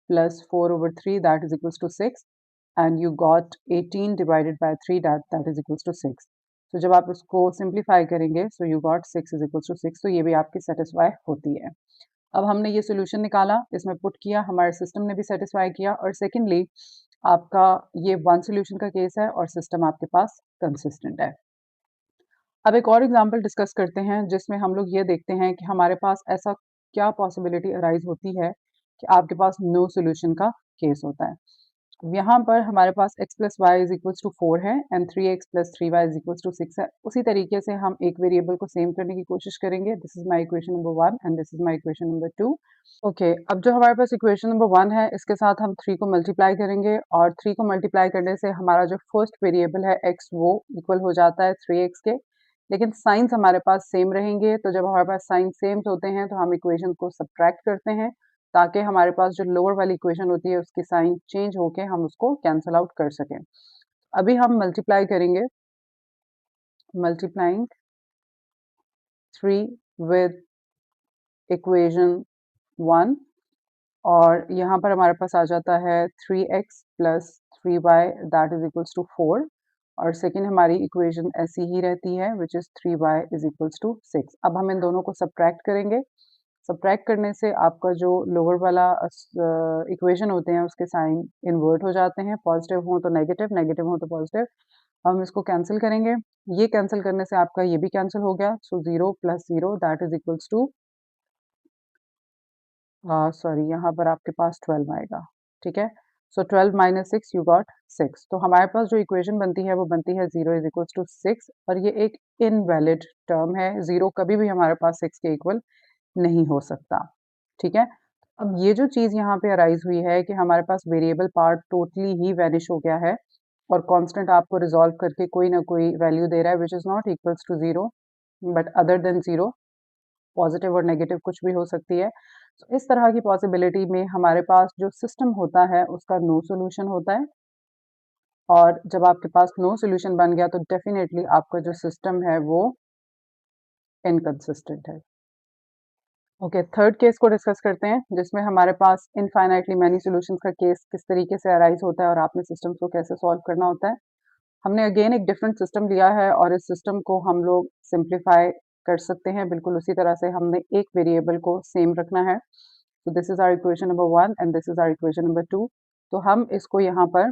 plus 4/3 that is equals to 6 and you got 18 divided by 3 that is equals to 6. So जब आप इसको simplify करेंगे so you got 6 is equals to 6. तो ये भी आपकी satisfy होती है. अब हमने ये solution निकाला, इसमें put किया, हमारे system ने भी satisfy किया और secondly आपका ये one solution का case है और system आपके पास consistent है. अब एक और एग्जाम्पल डिस्कस करते हैं जिसमें हम लोग ये देखते हैं कि हमारे पास ऐसा क्या पॉसिबिलिटी अराइज होती है कि आपके पास नो सोल्यूशन का केस होता है. यहाँ पर हमारे पास x plus Y is equals to 4 है and 3x plus 3y is equals to 6 है. उसी तरीके से हम एक वेरिएबल को सेम करने की कोशिश करेंगे. This is my equation number 1 and this is my equation number 2. Okay, अब जो हमारे पास इक्वेशन नंबर 1 है इसके साथ हम 3 को मल्टीप्लाई करेंगे और 3 को मल्टीप्लाई करने से हमारा जो फर्स्ट वेरिएबल है x वो इक्वल हो जाता है 3x के. लेकिन साइंस हमारे पास सेम रहेंगे. तो जब हमारे पास साइन सेम होते हैं तो हम इक्वेशन को सब्ट्रैक्ट करते हैं ताकि हमारे पास जो लोअर वाली इक्वेशन होती है उसकी साइन चेंज होके हम उसको कैंसल आउट कर सकें. अभी हम मल्टीप्लाई करेंगे. मल्टीप्लाइंग 3 विद इक्वेशन 1 और यहाँ पर हमारे पास आ जाता है 3x plus 3y that is equals to 4 और सेकेंड हमारी इक्वेशन ऐसी ही रहती है which is 3y is equals to 6. अब हम इन दोनों को सब्ट्रैक्ट करेंगे. सब्ट्रैक्ट करने से आपका जो लोअर वाला इक्वेशन होते हैं उसके साइन इन्वर्ट हो जाते हैं. पॉजिटिव हो तो नेगेटिव, नेगेटिव हो तो पॉजिटिव. हम इसको कैंसिल करेंगे. ये कैंसिल करने से आपका ये भी कैंसिल हो गया. So 0 plus 0 that is equals to sorry यहाँ पर आपके पास 12 आएगा. ठीक है. So 12 minus 6 you got 6. तो हमारे पास जो इक्वेशन बनती है वो बनती है 0 इज इक्वल्स टू 6 और ये एक इनवैलिड टर्म है. 0 कभी भी हमारे पास 6 के इक्वल नहीं हो सकता. ठीक है. अब ये जो चीज़ यहाँ पे अराइज हुई है कि हमारे पास वेरिएबल पार्ट टोटली ही वैनिश हो गया है और कांस्टेंट आपको रिजॉल्व करके कोई ना कोई वैल्यू दे रहा है which is not equals to 0 but other than 0. Positive और नेगेटिव कुछ भी हो सकती है. तो इस तरह की पॉसिबिलिटी में हमारे पास जो सिस्टम होता है उसका नो सोल्यूशन होता है. और जब आपके पास नो सॉल्यूशन बन गया तो डेफिनेटली आपका जो सिस्टम है वो इनकंसिस्टेंट है। ओके, थर्ड केस को डिस्कस करते हैं जिसमें हमारे पास इनफाइनाइटली मैनी सॉल्यूशंस का केस किस तरीके से अराइज होता है और आपने सिस्टम्स को कैसे सॉल्व करना होता है। हमने अगेन एक डिफरेंट सिस्टम लिया है और इस सिस्टम को हम लोग सिंप्लीफाई कर सकते हैं बिल्कुल उसी तरह से। हमने एक वेरिएबल को सेम रखना है। तो this is our equation number 1 and this is our equation number 2। तो हम इसको यहाँ पर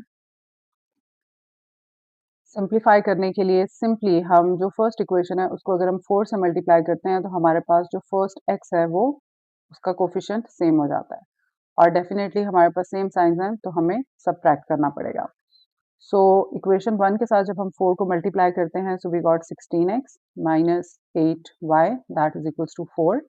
सिंप्लीफाई करने के लिए सिंपली हम जो फर्स्ट इक्वेशन है उसको अगर हम 4 से मल्टीप्लाई करते हैं तो हमारे पास जो फर्स्ट x है वो उसका कोफिशिएंट सेम हो जाता है और डेफिनेटली हमारे पास सेम साइंस हैं तो हमें सबट्रैक्ट करना पड़ेगा। सो इक्वेशन 1 के साथ जब हम 4 को मल्टीप्लाई करते हैं so we got 16x minus 8y that is equals to 4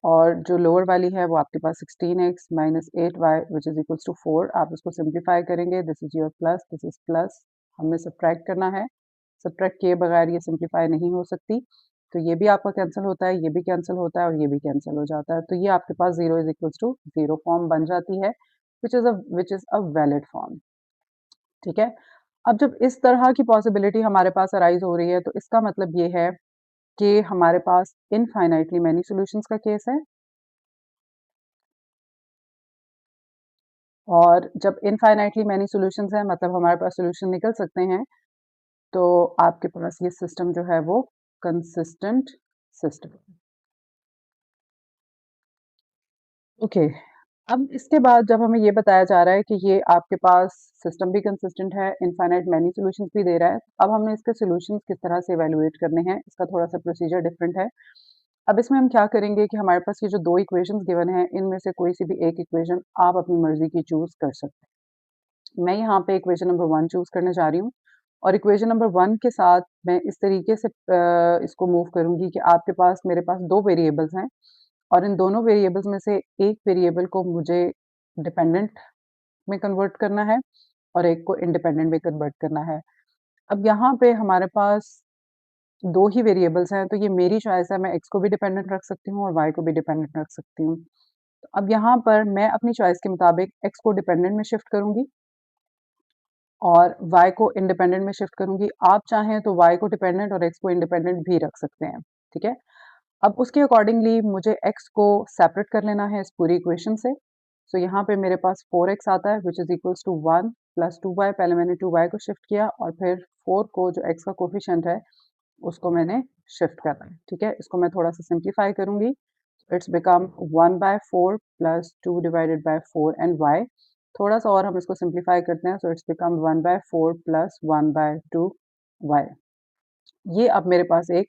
और जो लोअर वाली है वो आपके पास 16x minus 8y which is equals to 4। आप इसको सिंप्लीफाई करेंगे, this is your plus, this is plus, हमें सब्ट्रैक्ट करना है। सब्ट्रैक्ट किए बगैर ये सिंप्लीफाई नहीं हो सकती। तो ये भी आपका कैंसिल होता है, ये भी कैंसिल होता है और ये भी कैंसिल हो जाता है। तो ये आपके पास 0 इज इक्वल्स टू 0 फॉर्म बन जाती है which is a valid form. ठीक है, अब जब इस तरह की पॉसिबिलिटी हमारे पास अराइज हो रही है तो इसका मतलब ये है कि हमारे पास इनफाइनाइटली मैनी सॉल्यूशंस का केस है और जब इनफाइनाइटली मैनी सॉल्यूशंस है मतलब हमारे पास सॉल्यूशन निकल सकते हैं तो आपके पास ये सिस्टम जो है वो कंसिस्टेंट सिस्टम। ओके, अब इसके बाद जब हमें ये बताया जा रहा है कि ये आपके पास सिस्टम भी कंसिस्टेंट है, इनफाइनाइट मैनी सॉल्यूशंस भी दे रहा है, अब हमने इसके सॉल्यूशंस किस तरह से इवैल्यूएट करने हैं, इसका थोड़ा-सा प्रोसीजर डिफरेंट है। अब इसमें हम क्या करेंगे कि हमारे पास ये जो 2 इक्वेशंस गिवन हैं, इनमें से कोई सी भी एक इक्वेशन आप अपनी मर्ज़ी की चूज़ कर सकते हैं। मैं यहाँ पे इक्वेशन नंबर 1 चूज़ करने जा रही हूँ और इक्वेशन नंबर 1 के साथ मैं इस तरीके से इसको मूव करूँगी कि आपके पास मेरे पास 2 वेरिएबल्स हैं और इन दोनों वेरिएबल्स में से एक वेरिएबल को मुझे डिपेंडेंट में कन्वर्ट करना है और एक को इंडिपेंडेंट में कन्वर्ट करना है। अब यहाँ पे हमारे पास 2 ही वेरिएबल्स हैं तो ये मेरी चॉइस है, मैं x को भी डिपेंडेंट रख सकती हूँ और y को भी डिपेंडेंट रख सकती हूँ। तो अब यहाँ पर मैं अपनी चॉइस के मुताबिक x को डिपेंडेंट में शिफ्ट करूँगी और y को इंडिपेंडेंट में शिफ्ट करूँगी। आप चाहें तो y को डिपेंडेंट और x को इंडिपेंडेंट भी रख सकते हैं, ठीक है? अब उसके अकॉर्डिंगली मुझे x को सेपरेट कर लेना है इस पूरी इक्वेशन से। सो यहाँ पे मेरे पास 4x आता है which is equals to 1 plus 2y। पहले मैंने 2y को शिफ्ट किया और फिर 4 को जो x का कोफिशिएंट है उसको मैंने शिफ्ट करना है, ठीक है? इसको मैं थोड़ा-सा सिंप्लीफाई करूँगी। It's become 1/4 plus 2 divided by 4 and y। थोड़ा-सा और हम इसको सिंप्लीफाई करते हैं, so it's become 1/4 plus 1/2 y। ये अब मेरे पास एक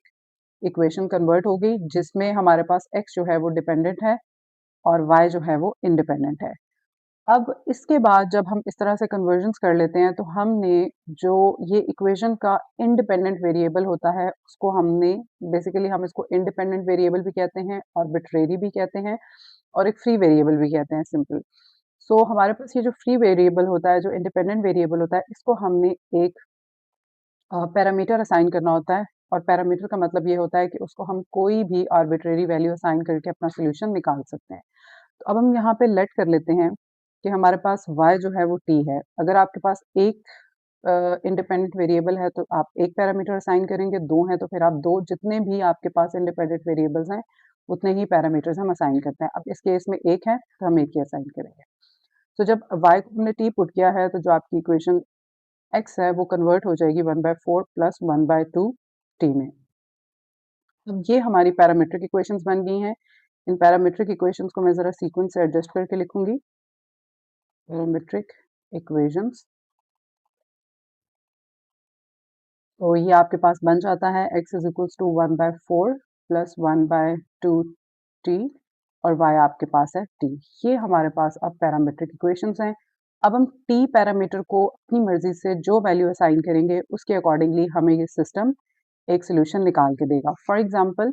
इक्वेशन कन्वर्ट हो गई जिसमें हमारे पास x जो है वो डिपेंडेंट है और y जो है वो इंडिपेंडेंट है। अब इसके बाद जब हम इस तरह से कन्वर्जन्स कर लेते हैं तो हमने जो ये इक्वेशन का इंडिपेंडेंट वेरिएबल होता है उसको हमने बेसिकली हम इसको इंडिपेंडेंट वेरिएबल भी कहते हैं, आर्बिट्रेरी भी कहते हैं और एक फ्री वेरिएबल भी कहते हैं, सिंपल। सो हमारे पास ये जो फ्री वेरिएबल होता है, जो इंडिपेंडेंट वेरिएबल होता है, इसको हमने एक पैरामीटर असाइन करना होता है और पैरामीटर का मतलब ये होता है कि उसको हम कोई भी आर्बिट्रेरी वैल्यू असाइन करके अपना सॉल्यूशन निकाल सकते हैं। तो अब हम यहाँ पे लेट कर लेते हैं कि हमारे पास y जो है वो t है। अगर आपके पास एक इंडिपेंडेंट वेरिएबल है तो आप एक पैरामीटर असाइन करेंगे, 2 हैं तो फिर आप 2 जितने भी आपके पास इंडिपेंडेंट वेरिएबल्स हैं उतने ही पैरामीटर्स हम असाइन करते हैं। अब इस केस में 1 है तो हम 1 ही असाइन करेंगे। तो जब y को हमने t पुट किया है तो जो आपकी इक्वेशन x है वो कन्वर्ट हो जाएगी 1/4 प्लस 1/2 t में। अब ये हमारी पैरामीट्रिक इक्वेशंस बन गई हैं। इन पैरामीट्रिक इक्वेशंस को मैं ज़रा सीक्वेंस से एडजस्ट करके लिखूँगी। पैरामीट्रिक इक्वेशंस, तो ये आपके पास बन जाता है x is equals to 1/4 plus 1/2 t और y आपके पास है t। ये हमारे पास अब पैरामीट्रिक इक्वेशंस हैं। अब हम t पैरामीटर को अपनी मर्जी से जो वैल्यू असाइन करेंगे उसके अकॉर्डिंगली हमें ये सिस्टम एक सोल्यूशन निकाल के देगा। फॉर एग्जांपल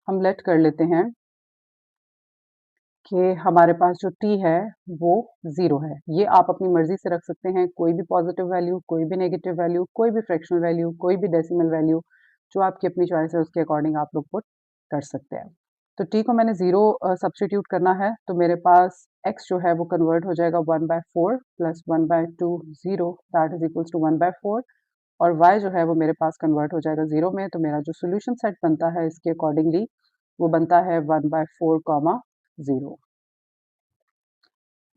हम लेट कर लेते हैं कि हमारे पास जो t है वो 0 है। ये आप अपनी मर्ज़ी से रख सकते हैं, कोई भी पॉज़िटिव वैल्यू, कोई भी नेगेटिव वैल्यू, कोई भी फ्रैक्शनल वैल्यू, कोई भी डेसिमल वैल्यू, जो आपकी अपनी चॉइस है उसके अकॉर्डिंग आप लोग पुट कर सकते हैं। तो t को मैंने 0 सब्स्टिट्यूट करना है तो मेरे पास x जो है वो कन्वर्ट हो जाएगा 1/4 plus 1/2 0 that is equals to 1/4 और y जो है वो मेरे पास कन्वर्ट हो जाएगा 0 में, तो मेरा जो सोल्यूशन सेट बनता है इसके अकॉर्डिंगली वो बनता है 1/4 कॉमा 0।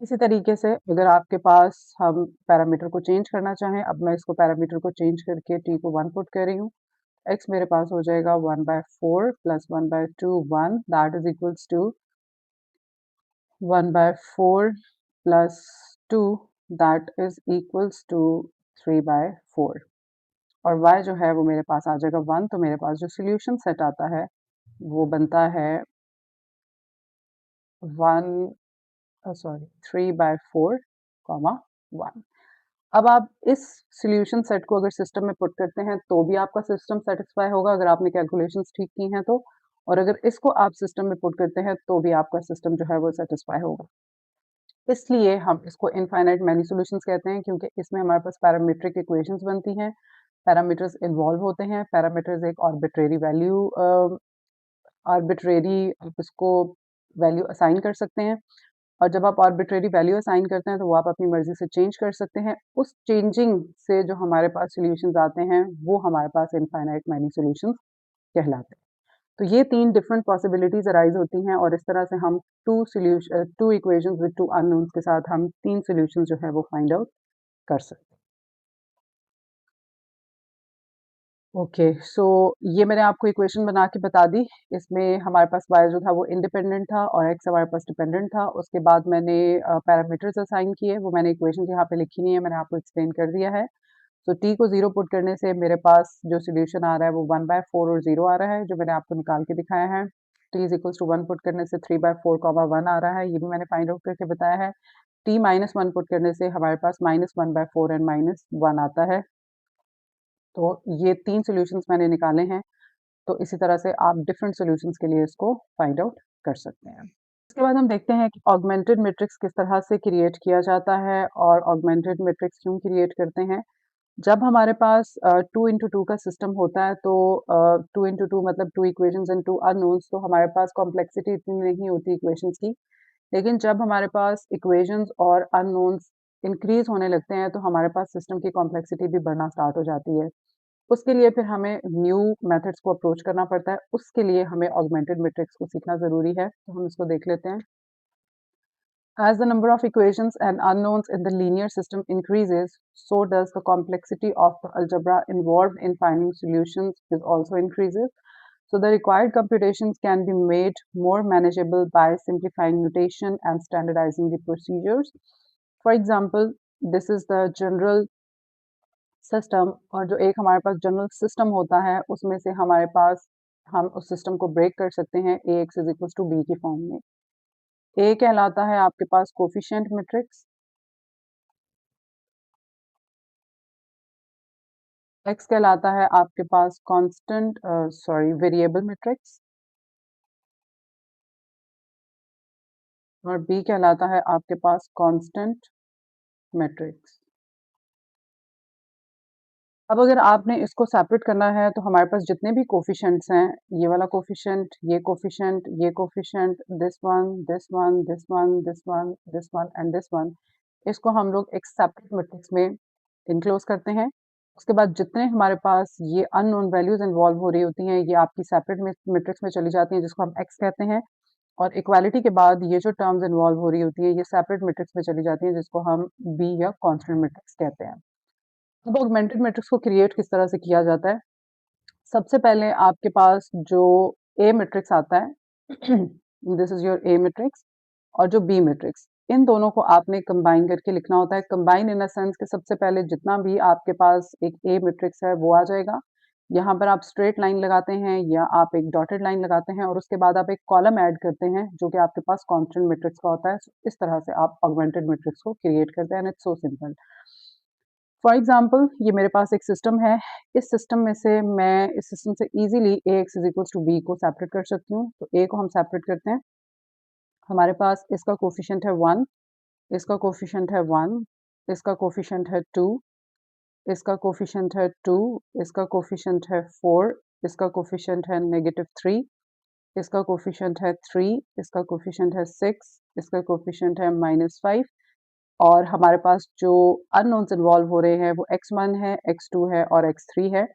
इसी तरीके से अगर आपके पास हम पैरामीटर को चेंज करना चाहें, अब मैं इसको पैरामीटर को चेंज करके t को 1 पुट कर रही हूँ, x मेरे पास हो जाएगा 1/4 plus 1/2 1 that is equals to 1/4 plus 2 that is equals to 3/4 और y जो है वो मेरे पास आ जाएगा 1, तो मेरे पास जो सोल्यूशन सेट आता है वो बनता है 3/4 कॉमा 1। अब आप इस सॉल्यूशन सेट को अगर सिस्टम में पुट करते हैं तो भी आपका सिस्टम सेटिस्फाई होगा अगर आपने कैलकुलेशंस ठीक की हैं तो, और अगर इसको आप सिस्टम में पुट करते हैं तो भी आपका सिस्टम जो है वो सेटिस्फाई होगा। इसलिए हम इसको इनफाइनाइट मैनी सॉल्यूशंस कहते हैं क्योंकि इसमें हमारे पास पैरामीट्रिक इक्वेशंस बनती हैं, पैरामीटर्स इन्वॉल्व होते हैं, पैरामीटर्स एक आर्बिट्रेरी आप इसको वैल्यू असाइन कर सकते हैं और जब आप आर्बिट्रेरी वैल्यू असाइन करते हैं तो वो आप अपनी मर्जी से चेंज कर सकते हैं। उस चेंजिंग से जो हमारे पास सॉल्यूशंस आते हैं वो हमारे पास इनफाइनाइट मैनी सॉल्यूशंस कहलाते हैं। तो ये 3 डिफरेंट पॉसिबिलिटीज अराइज होती हैं और इस तरह से हम 2 इक्वेशंस विद 2 अननोन्स के साथ हम 3 सॉल्यूशंस जो है वो फाइंड आउट कर सकते हैं। ओके, सो ये मैंने आपको इक्वेशन बना के बता दी। इसमें हमारे पास y जो था वो इंडिपेंडेंट था और x हमारे पास डिपेंडेंट था। उसके बाद मैंने पैरामीटर्स असाइन किए, वो मैंने इक्वेशन यहाँ पे लिखी नहीं है, मैंने आपको एक्सप्लेन कर दिया है। तो t को 0 पुट करने से मेरे पास जो सॉल्यूशन आ रहा है वो 1/4 और 0 आ रहा है, जो मैंने आपको निकाल के दिखाया है। t is equals to 1 put करने से 3/4 कॉमा 1 आ रहा है, ये भी मैंने फाइंड आउट करके बताया है। t -1 पुट करने से हमारे पास -1/4 एंड -1 आता है। तो ये 3 सॉल्यूशंस मैंने निकाले हैं। तो इसी तरह से आप डिफरेंट सॉल्यूशंस के लिए इसको फाइंड आउट कर सकते हैं। इसके बाद हम देखते हैं कि ऑगमेंटेड मैट्रिक्स किस तरह से क्रिएट किया जाता है और ऑगमेंटेड मैट्रिक्स क्यों क्रिएट करते हैं। जब हमारे पास 2 इंटू 2 का सिस्टम होता है तो 2 इंटू 2 मतलब 2 इक्वेशंस एंड 2 अननोन्स, तो हमारे पास कॉम्प्लेक्सिटी इतनी नहीं होती इक्वेशंस की। लेकिन जब हमारे पास इक्वेशंस और अननोन्स इंक्रीज होने लगते हैं तो हमारे पास सिस्टम की कॉम्प्लेक्सिटी भी बढ़ना स्टार्ट हो जाती है। उसके लिए फिर हमें न्यू मेथड्स को अप्रोच करना पड़ता है, उसके लिए हमें ऑगमेंटेड मैट्रिक्स को सीखना ज़रूरी है। तो हम इसको देख लेते हैं। As the number of equations and unknowns in the linear system increases, so does the complexity of the algebra involved in finding solutions is also increases. So the required computations can be made more manageable by simplifying notation and standardizing the procedures. For example, this is the general system, और जो एक हमारे पास general system होता है उसमें से हमारे पास हम उस सिस्टम को ब्रेक कर सकते हैं A X is equal to B की फॉर्म में। ए कहलाता है आपके पास कोफिशिएंट मैट्रिक्स, एक्स कहलाता है आपके पास कांस्टेंट वेरिएबल मैट्रिक्स और बी कहलाता है आपके पास कांस्टेंट मैट्रिक्स। अब अगर आपने इसको सेपरेट करना है तो हमारे पास जितने भी कोफिशिएंट्स हैं, ये वाला कोफिशिएंट, ये कोफिशिएंट, ये coefficient, this one, this one, this one, this one, this one and this one, इसको हम लोग एक सेपरेट मैट्रिक्स में इनक्लोज करते हैं। उसके बाद जितने हमारे पास ये अननोन वैल्यूज इन्वॉल्व हो रही होती हैं, ये आपकी सेपरेट मैट्रिक्स में चली जाती हैं जिसको हम एक्स कहते हैं, और इक्वालिटी के बाद ये जो टर्म्स इन्वॉल्व हो रही होती है ये सेपरेट मैट्रिक्स में चली जाती हैं जिसको हम बी या कांस्टेंट मैट्रिक्स कहते हैं। अब ऑगमेंटेड मैट्रिक्स को क्रिएट किस तरह से किया जाता है। सबसे पहले आपके पास जो ए मैट्रिक्स आता है this is your A matrix, और जो बी मैट्रिक्स, इन दोनों को आपने कंबाइन करके लिखना होता है। कंबाइन इन अ सेंस कि सबसे पहले जितना भी आपके पास एक ए मैट्रिक्स है वो आ जाएगा, यहाँ पर आप स्ट्रेट लाइन लगाते हैं या आप एक डॉटेड लाइन लगाते हैं और उसके बाद आप एक कॉलम ऐड करते हैं जो कि आपके पास कांस्टेंट मैट्रिक्स का होता है। इस तरह से आप ऑगमेंटेड मैट्रिक्स को क्रिएट करते हैं, it's so simple. For example ये मेरे पास एक सिस्टम है, इस सिस्टम में से मैं इस सिस्टम से easily A X is equal to B को सेपरेट कर सकती हूँ। तो ए को हम सेपरेट करते हैं, हमारे पास इसका कोफिशिएंट है 1, इसका कोफिशिएंट है 1, इसका कोफिशिएंट है 2, इसका कोफिशिएंट है 2, इसका कोफिशिएंट है 4, इसका कोफिशिएंट है -3 इसका कोफिशिएंट है 3, इसका कोफिशिएंट है 6, इसका कोफिशिएंट है -5 और हमारे पास जो अननोन्स इन्वॉल्व हो रहे हैं वो x1 है, x2 है और x3 है।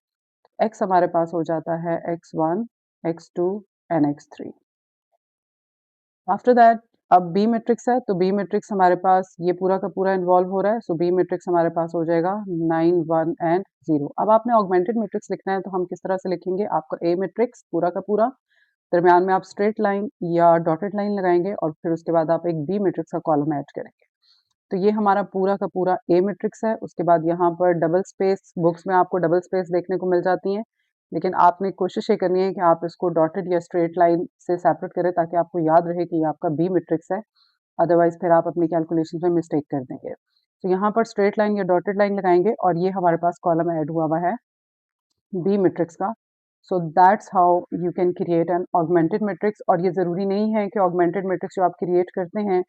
x हमारे पास हो जाता है x1, x2 and x3। After that अब बी मैट्रिक्स है, तो बी मैट्रिक्स हमारे पास ये पूरा का पूरा इन्वॉल्व हो रहा है, सो बी मैट्रिक्स हमारे पास हो जाएगा 9, 1 एंड 0। अब आपने ऑगमेंटेड मैट्रिक्स लिखना है तो हम किस तरह से लिखेंगे? आपका ए मैट्रिक्स पूरा का पूरा, दरमियान में आप स्ट्रेट लाइन या डॉटेड लाइन लगाएंगे और फिर उसके बाद आप एक बी मैट्रिक्स का कॉलम ऐड करेंगे। तो ये हमारा पूरा का पूरा ए मैट्रिक्स है। उसके बाद यहाँ पर डबल स्पेस, बुक्स में आपको डबल स्पेस देखने को मिल जाती हैं, लेकिन आपने कोशिश ये करनी है कि आप इसको डॉटेड या स्ट्रेट लाइन से सेपरेट करें ताकि आपको याद रहे कि ये आपका बी मैट्रिक्स है, अदरवाइज फिर आप अपनी कैलकुलेशन में मिस्टेक कर देंगे। तो यहाँ पर स्ट्रेट लाइन या डॉटेड लाइन लगाएंगे और ये हमारे पास कॉलम ऐड हुआ हुआ है बी मैट्रिक्स का। So that's how you can create an augmented matrix. और ये ज़रूरी नहीं है कि ऑगमेंटेड मैट्रिक्स जो आप क्रिएट करते हैं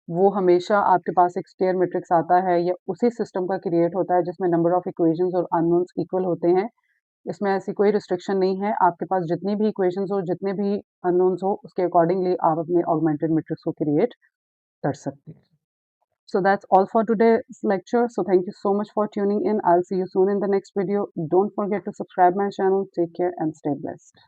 वो हमेशा आपके पास एक स्क्वायर मैट्रिक्स आता है या उसी सिस्टम का क्रिएट होता है जिसमें नंबर ऑफ इक्वेशंस और अननोन्स इक्वल होते हैं। इसमें ऐसी कोई रिस्ट्रिक्शन नहीं है, आपके पास जितनी भी इक्वेशंस हो, जितने भी अननोन्स हो, उसके अकॉर्डिंगली आप अपने ऑगमेंटेड मैट्रिक्स को क्रिएट कर सकते हैं। So that's all for today's lecture. So thank you so much for tuning in. I'll see you soon in the next video. Don't forget to subscribe my channel. Take care and stay blessed.